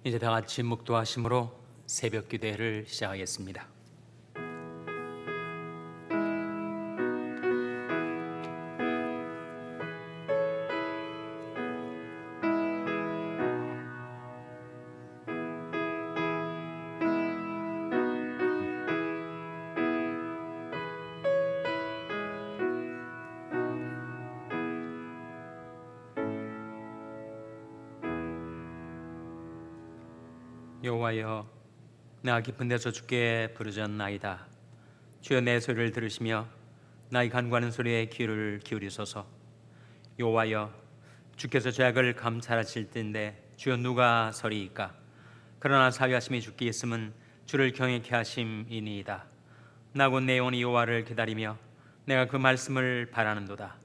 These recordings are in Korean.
이제 다 같이 묵도하심으로 새벽 기도회를 시작하겠습니다. 여호와여, 내가 깊은 데서 주께 부르짖나이다. 주여, 내 소리를 들으시며 나의 간구하는 소리에 귀를 기울이소서. 여호와여, 주께서 죄악을 감찰하실 때인데 주여 누가 서리이까? 그러나 사위하심이 주께 있음은 주를 경외케 하심이니이다. 나 곧 내 영혼이 여호와를 기다리며 내가 그 말씀을 바라는도다.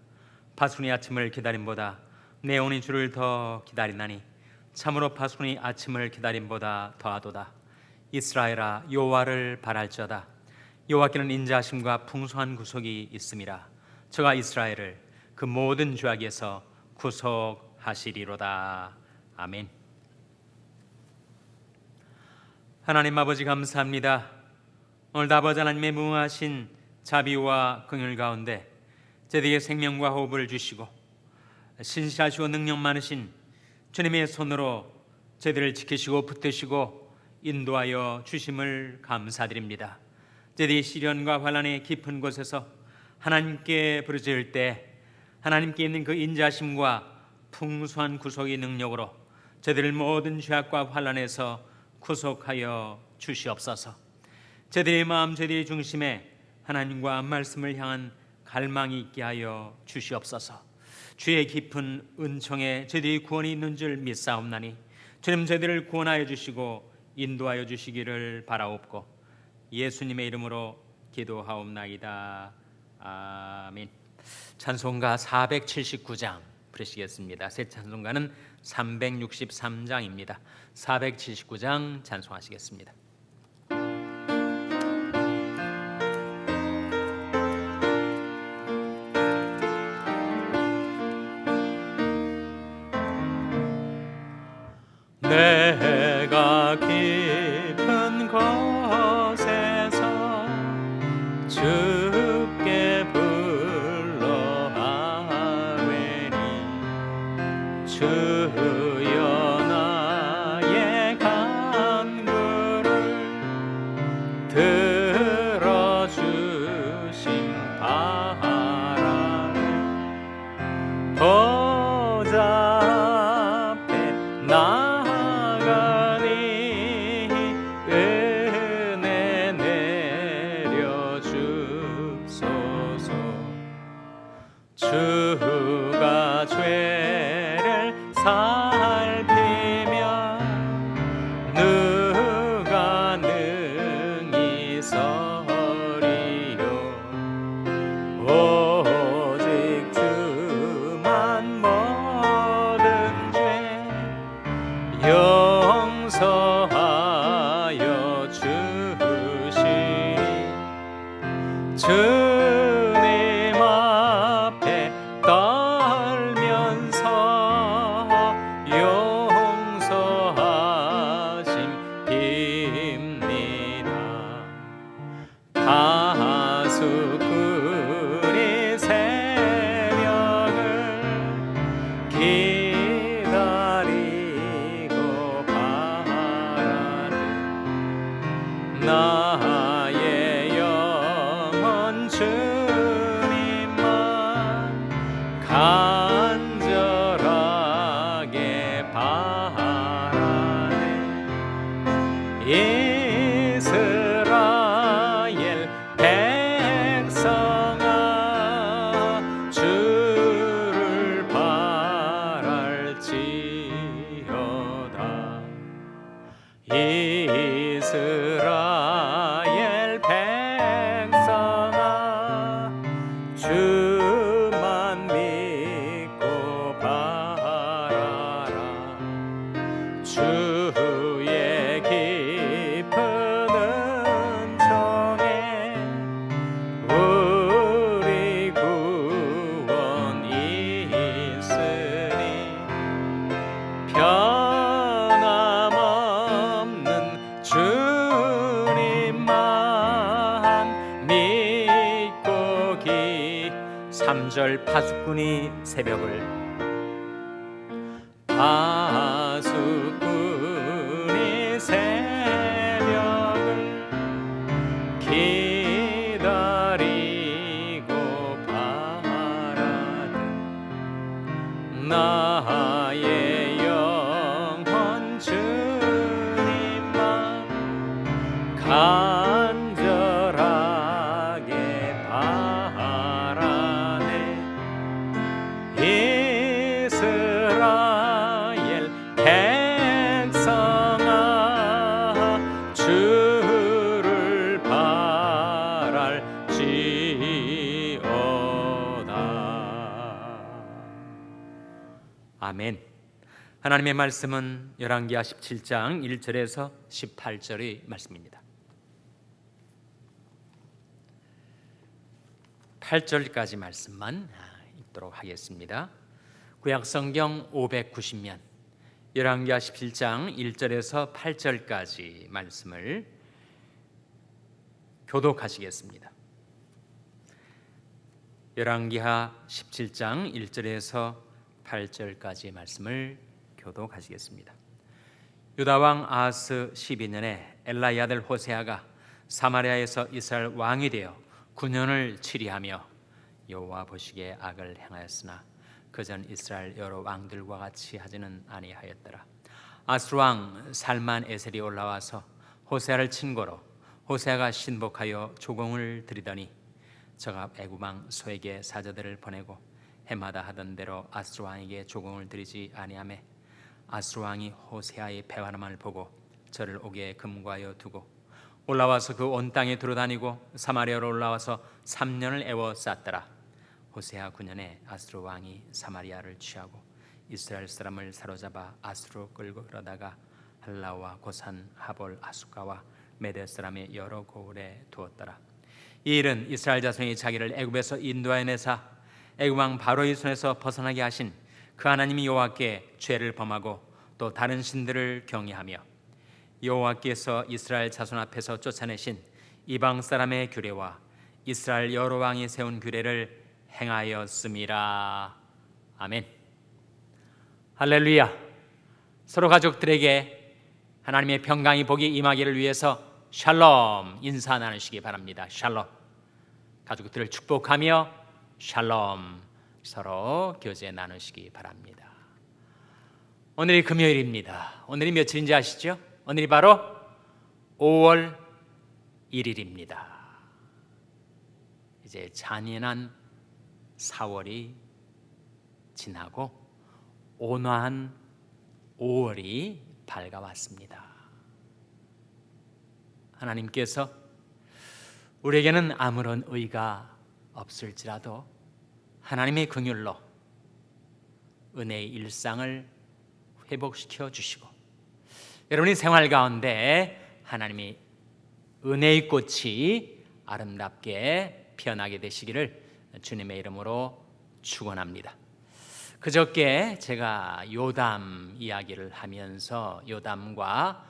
파수니 아침을 기다림보다 내 영혼이 주를 더 기다리나니 참으로 파수니 아침을 기다림보다 더하도다. 이스라엘아, 여호와를 바랄지어다. 여호와께는 인자하심과 풍성한 구속이 있음이라. 저가 이스라엘을 그 모든 죄악에서 구속하시리로다. 아멘. 하나님 아버지, 감사합니다. 오늘도 아버지 하나님의 무궁하신 자비와 긍휼 가운데 저희에게 생명과 호흡을 주시고 신실하시고 능력 많으신 주님의 손으로 저희들을 지키시고 붙드시고 인도하여 주심을 감사드립니다. 저희들이 시련과 환난의 깊은 곳에서 하나님께 부르짖을 때 하나님께 있는 그 인자심과 풍성한 구속의 능력으로 저희들을 모든 죄악과 환난에서 구속하여 주시옵소서. 저희들의 마음, 저희들의 중심에 하나님과 말씀을 향한 갈망이 있게 하여 주시옵소서. 주의 깊은 은총에 저희들이 구원이 있는 줄 믿사옵나니 주님, 저희들을 구원하여 주시고 인도하여 주시기를 바라옵고 예수님의 이름으로 기도하옵나이다. 아멘. 찬송가 479장 부르시겠습니다. 새 찬송가는 363장입니다. 479장 찬송하시겠습니다. 내가 깊은 곳에서 주께 불러아뢰니 주여 나의 간구를 들어주심 바라네. 보좌 앞에 주가 죄를 살피며 누가 능히 서리요. 오직 주만 모든 죄 용서하여 주시니 주님 앞에 떨면서 용서하심 빕니다. 가수꾼이 새벽을 기다리고 바라듯 나의 영혼 주님만 간절하게 바라네. 이스라엘 백성아, 주를 바랄지어다. 8절 파수꾼이 새벽을 파수꾼이 새벽을 기다리고 바라되 나의 영혼 주님만 간절하게 바라네. 이스라엘 백성아 주를 바랄지어다. 아멘. 하나님의 말씀은 열왕기하 17장 1절에서 18절의 말씀입니다. 8절까지 말씀만 읽도록 하겠습니다. 구약성경 590면 열왕기하 17장 1절에서 8절까지 말씀을 교독하시겠습니다. 열왕기하 17장 1절에서 8절까지 말씀을 교독하시겠습니다. 유다왕 아하스 12년에 엘라의 아들 호세아가 사마리아에서 이스라엘 왕이 되어 9년을 치리하며 여호와 보시기에 악을 행하였으나 그전 이스라엘 여러 왕들과 같이 하지는 아니하였더라. 아수르 왕 살만 에셀이 올라와서 호세아를 친 고로 호세아가 신복하여 조공을 드리더니 저가 애굽 왕 소에게 사자들을 보내고 해마다 하던 대로 아수르 왕에게 조공을 드리지 아니하매 아수르 왕이 호세아의 배반함을 보고 저를 옥에 금고하여 두고 올라와서 그 온 땅에 두루다니고 사마리아로 올라와서 3년을 애워쌌더라. 호세아 9년에 아수르 왕이 사마리아를 취하고 이스라엘 사람을 사로잡아 아수르로 끌고 그러다가 할라와 고산 하볼 아숫가와 메대 사람의 여러 고을에 두었더라. 이 일은 이스라엘 자손이 자기를 애굽에서 인도하여내사 애굽 왕 바로의 손에서 벗어나게 하신 그 하나님이 여호와께 죄를 범하고 또 다른 신들을 경외하며 여호와께서 이스라엘 자손 앞에서 쫓아내신 이방 사람의 규례와 이스라엘 여러 왕이 세운 규례를 행하였음이라. 아멘. 할렐루야. 서로 가족들에게 하나님의 평강이 복이 임하기를 위해서 샬롬 인사 나누시기 바랍니다. 샬롬. 가족들을 축복하며 샬롬 서로 교제 나누시기 바랍니다. 오늘이 금요일입니다. 오늘이 며칠인지 아시죠? 오늘이 바로 5월 1일입니다. 이제 잔인한 4월이 지나고 온화한 5월이 밝아왔습니다. 하나님께서 우리에게는 아무런 의가 없을지라도 하나님의 긍휼로 은혜의 일상을 회복시켜 주시고 여러분의 생활 가운데 하나님의 은혜의 꽃이 아름답게 피어나게 되시기를 주님의 이름으로 축원합니다. 그저께 제가 요담 이야기를 하면서 요담과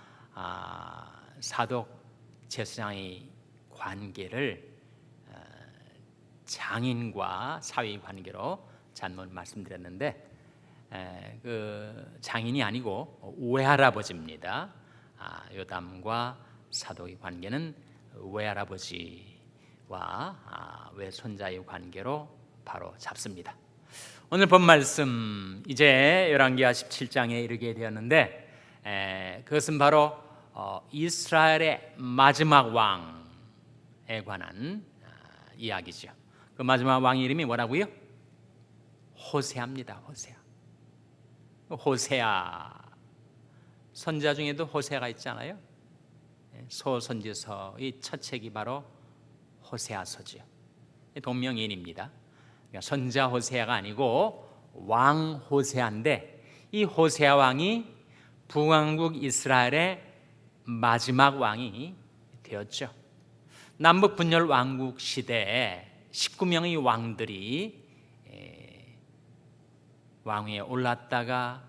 사독 제사장의 관계를 장인과 사위 관계로 잠깐 말씀드렸는데 그 장인이 아니고 외할아버지입니다. 요담과 사독의 관계는 외할아버지와 외손자의 관계로 바로 잡습니다. 오늘 본 말씀 이제 열왕기하 17장에 이르게 되었는데 그것은 바로 이스라엘의 마지막 왕에 관한 이야기죠. 그 마지막 왕 이름이 뭐라고요? 호세아입니다. 호세아 선지자 중에도 호세아가 있잖아요. 소선지서의 첫 책이 바로 호세아서지요. 동명이인입니다. 그러니까 선지자 호세아가 아니고 왕 호세아인데 이 호세아 왕이 북왕국 이스라엘의 마지막 왕이 되었죠. 남북 분열 왕국 시대에 19명의 왕들이 왕위에 올랐다가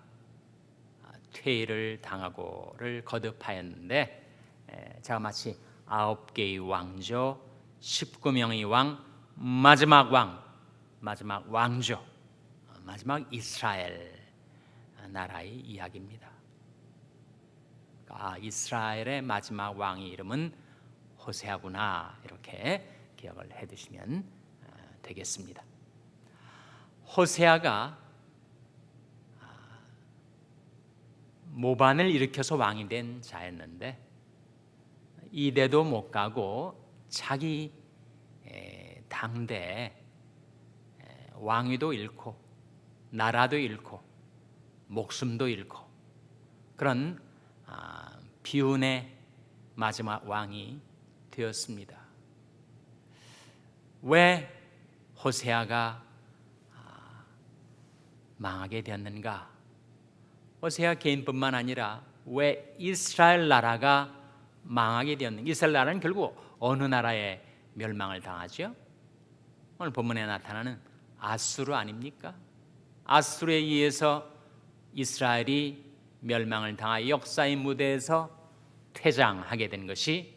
퇴위를 당하고를 거듭하였는데 제가 마치 9개의 왕조 19명의 왕 마지막 왕 마지막 왕조, 마지막 이스라엘 나라의 이야기입니다. 이스라엘의 마지막 왕의 이름은 호세아구나, 이렇게 기억을 해두시면 되겠습니다. 호세아가 모반을 일으켜서 왕이 된 자였는데 이대도 못 가고 자기 당대에 왕위도 잃고 나라도 잃고 목숨도 잃고 그런 비운의 마지막 왕이 되었습니다. 왜 호세아가 망하게 되었는가? 호세아 개인뿐만 아니라 왜 이스라엘 나라가 망하게 되었는가? 이스라엘 나라는 결국 어느 나라에 멸망을 당하죠? 오늘 본문에 나타나는 아수르 아닙니까? 아수르에 의해서 이스라엘이 멸망을 당하여 역사의 무대에서 퇴장하게 된 것이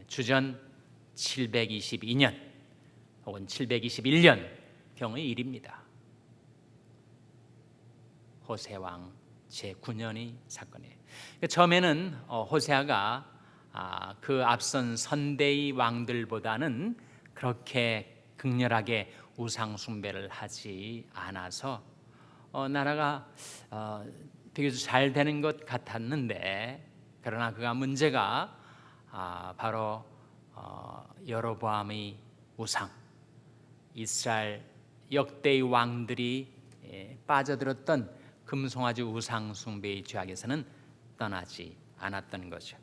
주전 722년 혹은 721년 경의 일입니다. 호세 왕 제9년의 사건이에요. 처음에는 호세아가 그 앞선 선대의 왕들보다는 그렇게 극렬하게 우상 숭배를 하지 않아서 나라가 비교적 잘 되는 것 같았는데, 그러나 그가 문제가 바로 여로보암의 우상, 이스라엘 역대의 왕들이 빠져들었던 금송아지 우상 숭배의 죄악에서는 떠나지 않았던 거죠.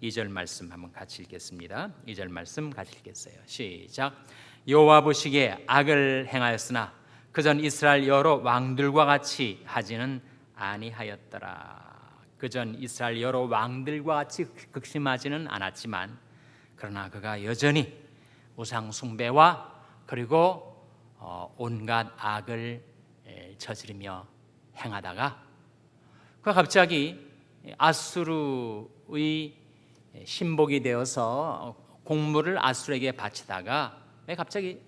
2절 말씀 한번 같이 읽겠습니다. 2절 말씀 같이 읽겠어요. 시작. 여호와 보시기에 악을 행하였으나 그전 이스라엘 여러 왕들과 같이 하지는 아니하였더라. 그전 이스라엘 여러 왕들과 같이 극심하지는 않았지만 그러나 그가 여전히 우상 숭배와 그리고 온갖 악을 저지르며 행하다가 그가 갑자기 아수르의 신복이 되어서 공물을 아수르에게 바치다가 갑자기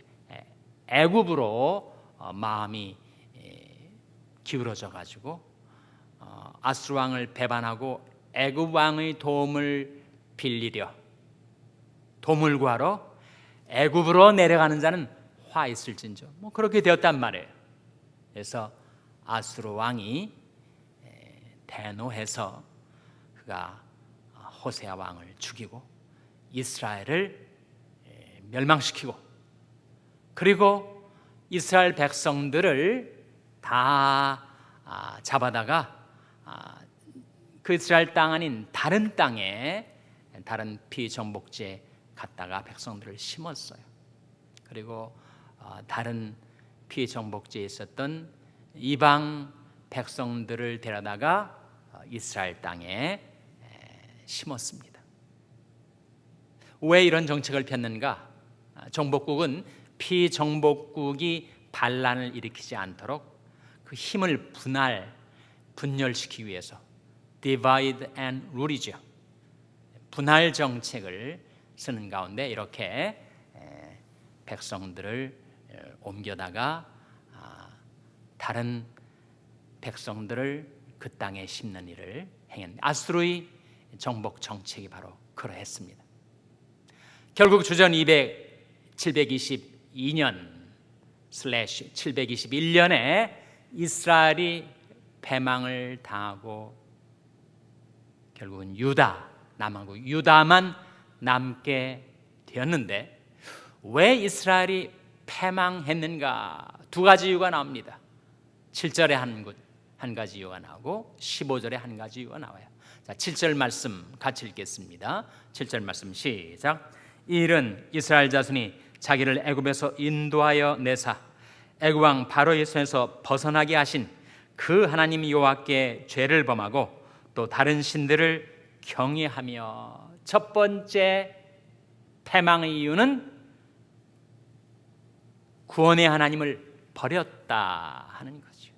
애굽으로 마음이 기울어져 가지고 아수르 왕을 배반하고 애굽 왕의 도움을 빌리려 도움을 구하러 애굽으로 내려가는 자는 화 있을진저, 그렇게 되었단 말이에요. 그래서 아수르 왕이 대노해서 그가 호세아 왕을 죽이고 이스라엘을 멸망시키고 그리고 이스라엘 백성들을 다 잡아다가 그 이스라엘 땅 아닌 다른 땅에 다른 피정복지에 갔다가 백성들을 심었어요. 그리고 다른 피정복지에 있었던 이방 백성들을 데려다가 이스라엘 땅에 심었습니다. 왜 이런 정책을 폈는가? 정복국은 피정복국이 반란을 일으키지 않도록 그 힘을 분열시키기 위해서 divide and rule이죠. 분할 정책을 쓰는 가운데 이렇게 백성들을 옮겨다가 다른 백성들을 그 땅에 심는 일을 행했는데 아수르의 정복 정책이 바로 그러했습니다. 결국 주전 722년/721년에 이스라엘이 패망을 당하고 결국은 남하고 유다만 남게 되었는데 왜 이스라엘이 패망했는가? 두 가지 이유가 나옵니다. 7절에 한 가지 이유가 나오고 15절에 한 가지 이유가 나와요. 자, 7절 말씀 같이 읽겠습니다. 7절 말씀 시작. 이 일은 이스라엘 자손이 자기를 애굽에서 인도하여 내사 애굽 왕 바로의 손에서 벗어나게 하신 그 하나님 여호와께 죄를 범하고 또 다른 신들을 경외하며, 첫 번째 패망의 이유는 구원의 하나님을 버렸다 하는 거죠.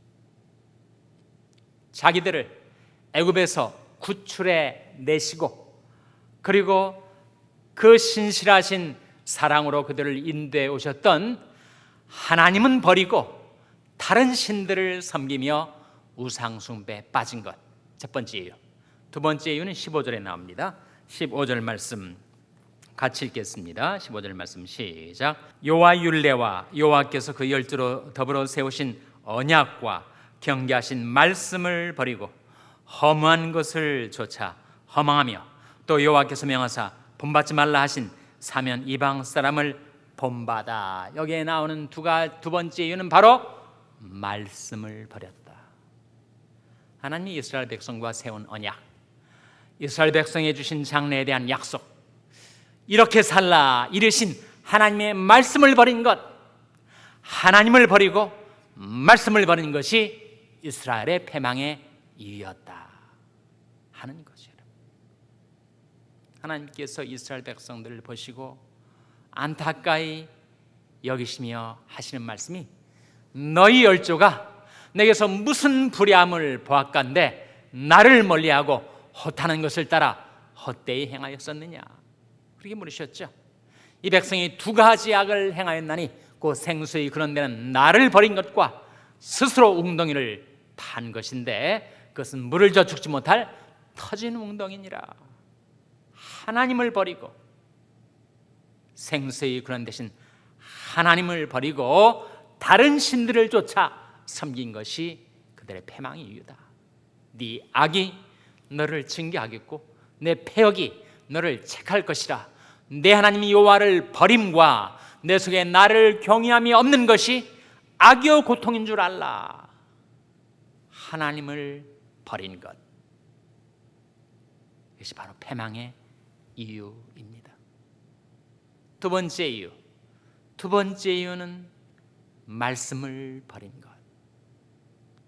자기들을 애굽에서 구출해 내시고 그리고 그 신실하신 사랑으로 그들을 인도해 오셨던 하나님은 버리고 다른 신들을 섬기며 우상 숭배에 빠진 것, 첫 번째 이유. 두 번째 이유는 15절에 나옵니다. 15절 말씀 같이 읽겠습니다. 15절 말씀 시작. 여호와 율례와 여호와께서 그 열조로 더불어 세우신 언약과 경계하신 말씀을 버리고 허무한 것을 좇아 허망하며 또 여호와께서 명하사 본받지 말라 하신 사면 이방 사람을 본받아. 여기에 나오는 두 번째 이유는 바로 말씀을 버렸다. 하나님이 이스라엘 백성과 세운 언약, 이스라엘 백성에 주신 장래에 대한 약속, 이렇게 살라 이르신 하나님의 말씀을 버린 것, 하나님을 버리고 말씀을 버린 것이 이스라엘의 패망의 이유였다 하는 거죠. 하나님께서 이스라엘 백성들을 보시고 안타까이 여기시며 하시는 말씀이, 너희 열조가 내게서 무슨 불의함을 보았건대 나를 멀리하고 헛하는 것을 따라 헛되이 행하였었느냐, 그렇게 물으셨죠. 이 백성이 두 가지 악을 행하였나니 그 생수의 그런 데는 나를 버린 것과 스스로 웅덩이를 판 것인데 그것은 물을 저축지 못할 터진 웅덩이니라. 하나님을 버리고 생수의 그런 대신 하나님을 버리고 다른 신들을 쫓아 섬긴 것이 그들의 패망의 이유다. 네 악이 너를 징계하겠고 내 패역이 너를 책할 것이라. 내 하나님 여호와를 버림과 내 속에 나를 경외함이 없는 것이 악이요 고통인 줄 알라. 하나님을 버린 것, 이것이 바로 패망의 이유입니다. 두 번째 이유는 말씀을 버린 것.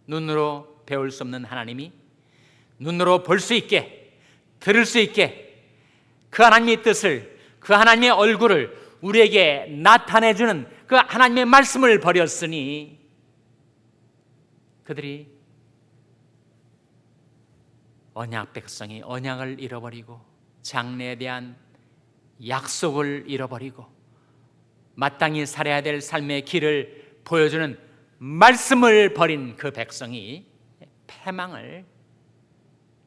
눈으로 배울 수 없는 하나님이 눈으로 볼 수 있게, 들을 수 있게 그 하나님의 뜻을, 그 하나님의 얼굴을 우리에게 나타내주는 그 하나님의 말씀을 버렸으니 그들이 언약 백성이 언약을 잃어버리고 장래에 대한 약속을 잃어버리고 마땅히 살아야 될 삶의 길을 보여주는 말씀을 버린 그 백성이 패망을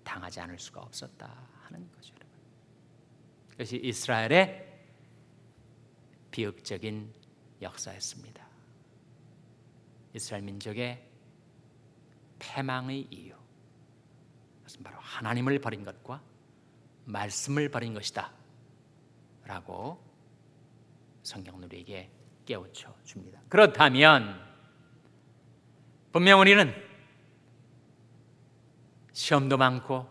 당하지 않을 수가 없었다 하는 거죠. 이것이 이스라엘의 비극적인 역사였습니다. 이스라엘 민족의 패망의 이유, 그것은 바로 하나님을 버린 것과 말씀을 버린 것이다 라고 성경은 우리에게 깨우쳐 줍니다. 그렇다면 분명 우리는 시험도 많고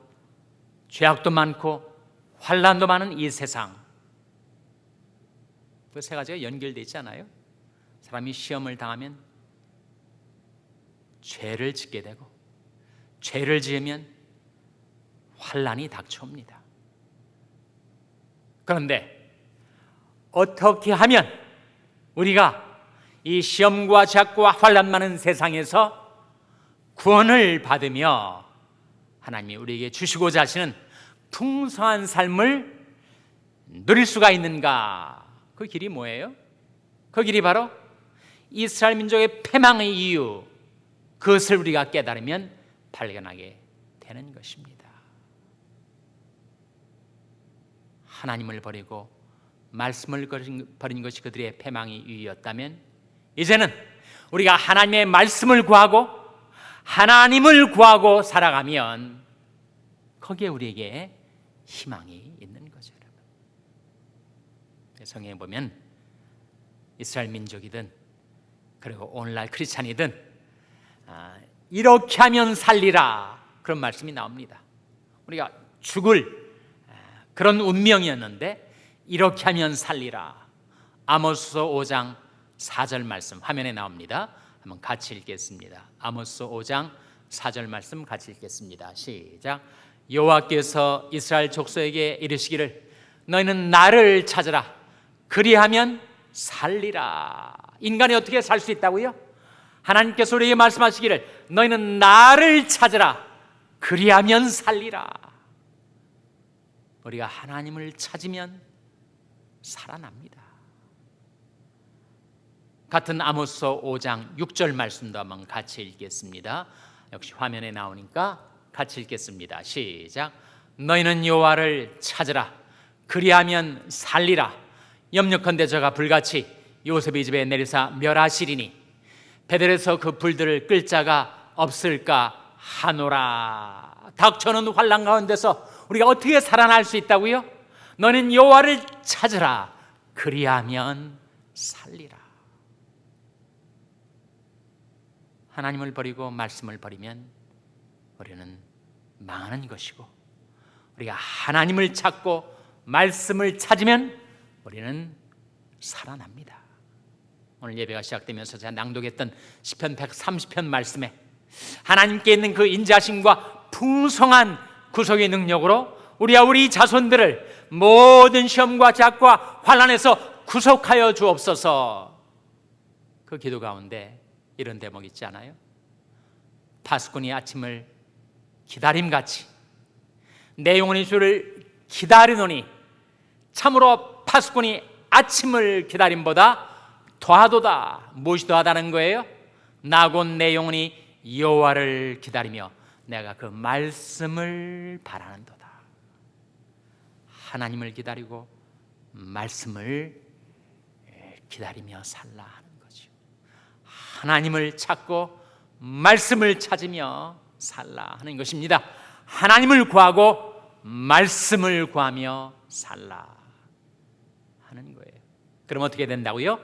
죄악도 많고 환난도 많은 이 세상, 그 세 가지가 연결되어 있잖아요. 사람이 시험을 당하면 죄를 짓게 되고 죄를 지으면 환난이 닥쳐옵니다. 그런데 어떻게 하면 우리가 이 시험과 죄악과 환난 많은 세상에서 구원을 받으며 하나님이 우리에게 주시고자 하시는 풍성한 삶을 누릴 수가 있는가? 그 길이 뭐예요? 그 길이 바로 이스라엘 민족의 패망의 이유, 그것을 우리가 깨달으면 발견하게 되는 것입니다. 하나님을 버리고 말씀을 버린 것이 그들의 패망의 이유였다면 이제는 우리가 하나님의 말씀을 구하고 하나님을 구하고 살아가면 거기에 우리에게 희망이 있는 거죠. 성경에 보면 이스라엘 민족이든 그리고 오늘날 크리스찬이든 이렇게 하면 살리라, 그런 말씀이 나옵니다. 우리가 죽을 그런 운명이었는데 이렇게 하면 살리라. 아모스서 5장 4절 말씀 화면에 나옵니다. 한번 같이 읽겠습니다. 아모스서 5장 4절 말씀 같이 읽겠습니다. 시작. 여호와께서 이스라엘 족속에게 이르시기를 너희는 나를 찾으라. 그리하면 살리라. 인간이 어떻게 살 수 있다고요? 하나님께서 우리에게 말씀하시기를 너희는 나를 찾으라. 그리하면 살리라. 우리가 하나님을 찾으면 살아납니다. 같은 아모스 5장 6절 말씀도 한번 같이 읽겠습니다. 역시 화면에 나오니까 같이 읽겠습니다. 시작. 너희는 여호와를 찾으라. 그리하면 살리라. 염려컨대 저가 불같이 요셉의 집에 내리사 멸하시리니 베델에서 그 불들을 끌 자가 없을까 하노라. 닥쳐오는 환난 가운데서 우리가 어떻게 살아날 수 있다고요? 너는 여호와를 찾으라. 그리하면 살리라. 하나님을 버리고 말씀을 버리면 우리는 망하는 것이고, 우리가 하나님을 찾고 말씀을 찾으면 우리는 살아납니다. 오늘 예배가 시작되면서 제가 낭독했던 시편 130편 말씀에 하나님께 있는 그 인자심과 풍성한 구속의 능력으로 우리와 우리 자손들을 모든 시험과 작과 환난에서 구속하여 주옵소서. 그 기도 가운데 이런 대목 있지 않아요? 파수꾼이 아침을 기다림같이 내 영혼이 주를 기다리노니 참으로 파수꾼이 아침을 기다림보다 더하도다. 무엇이 더하다는 거예요? 나곧 내 영혼이 여호와를 기다리며 내가 그 말씀을 바라는도다. 하나님을 기다리고 말씀을 기다리며 살라 하는 거죠. 하나님을 찾고 말씀을 찾으며 살라 하는 것입니다. 하나님을 구하고 말씀을 구하며 살라 하는 거예요. 그럼 어떻게 된다고요?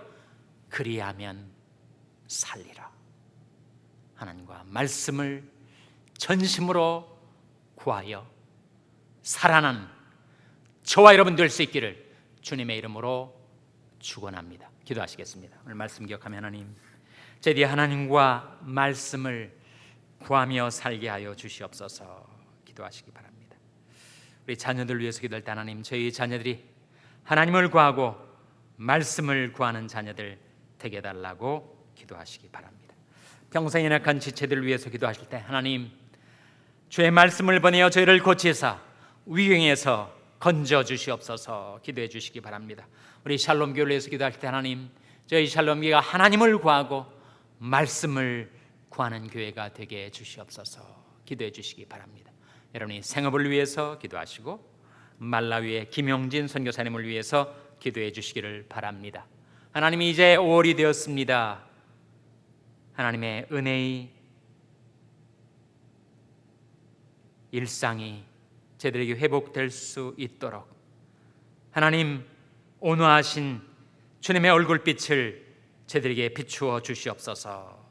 그리하면 살리라. 하나님과 말씀을 전심으로 구하여 살아나는 저와 여러분 될 수 있기를 주님의 이름으로 축원합니다. 기도하시겠습니다. 오늘 말씀 기억하며 하나님, 제디 하나님과 말씀을 구하며 살게 하여 주시옵소서. 기도하시기 바랍니다. 우리 자녀들 위해서 기도할 때 하나님, 저희 자녀들이 하나님을 구하고 말씀을 구하는 자녀들 되게 해달라고 기도하시기 바랍니다. 평생 연약한 지체들을 위해서 기도하실 때 하나님, 주의 말씀을 보내어 저희를 고치사 위경에서 건져 주시옵소서. 기도해 주시기 바랍니다. 우리 샬롬 교회를 위해서 기도할 때 하나님, 저희 샬롬 교회가 하나님을 구하고 말씀을 구하는 교회가 되게 해 주시옵소서. 기도해 주시기 바랍니다. 여러분이 생업을 위해서 기도하시고 말라위의 김용진 선교사님을 위해서 기도해 주시기를 바랍니다. 하나님, 이제 5월이 되었습니다. 하나님의 은혜의 일상이 저들에게 회복될 수 있도록 하나님, 온화하신 주님의 얼굴빛을 저들에게 비추어 주시옵소서.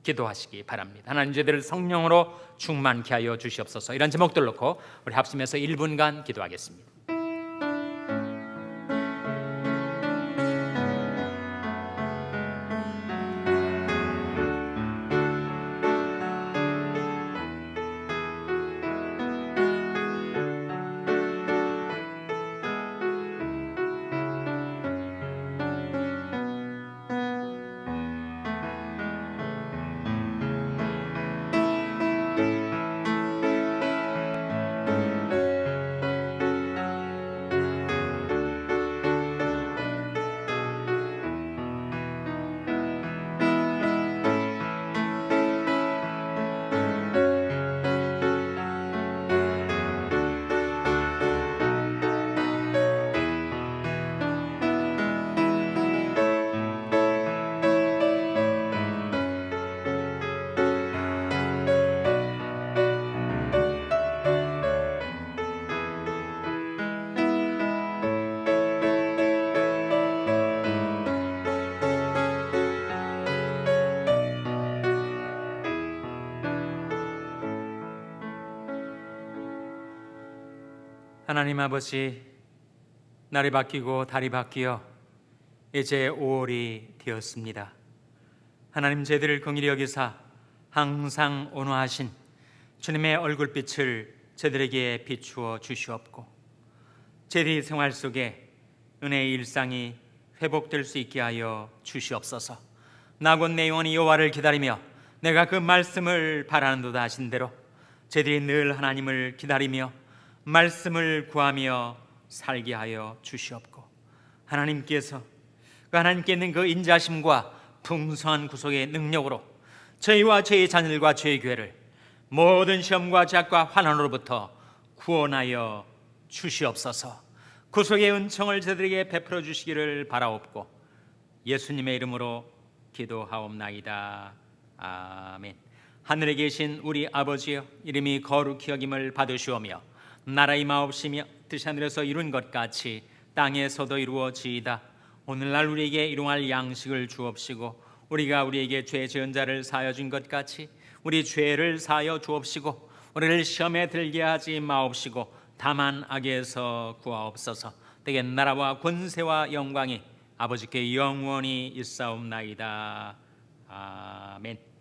기도하시기 바랍니다. 하나님, 저들을 성령으로 충만케 하여 주시옵소서. 이런 제목들 놓고 우리 합심해서 1분간 기도하겠습니다. 하나님 아버지, 날이 바뀌고 달이 바뀌어 이제 5월이 되었습니다. 하나님, 저희들을 긍휼히 여기사 항상 온화하신 주님의 얼굴빛을 저희들에게 비추어 주시옵고, 저희들의 생활 속에 은혜의 일상이 회복될 수 있게 하여 주시옵소서. 나곧 내 영혼이 여호와를 기다리며 내가 그 말씀을 바라는도다 하신 대로 저희들이 늘 하나님을 기다리며 말씀을 구하며 살게 하여 주시옵고, 하나님께서 그 하나님께 있는 그 인자심과 풍성한 구속의 능력으로 저희와 저희 자녀들과 저희 교회를 모든 시험과 제약과 환난으로부터 구원하여 주시옵소서. 구속의 은총을 저들에게 베풀어 주시기를 바라옵고 예수님의 이름으로 기도하옵나이다. 아멘. 하늘에 계신 우리 아버지여, 이름이 거룩히 여김을 받으시오며 나라의 임하옵시며 뜻이 하늘에서 이룬 것 같이 땅에서도 이루어지이다. 오늘날 우리에게 일용할 양식을 주옵시고 우리가 우리에게 죄 지은 자를 사하여 준 것 같이 우리 죄를 사하여 주옵시고 우리를 시험에 들게 하지 마옵시고 다만 악에서 구하옵소서. 때에 나라와 권세와 영광이 아버지께 영원히 있사옵나이다. 아멘.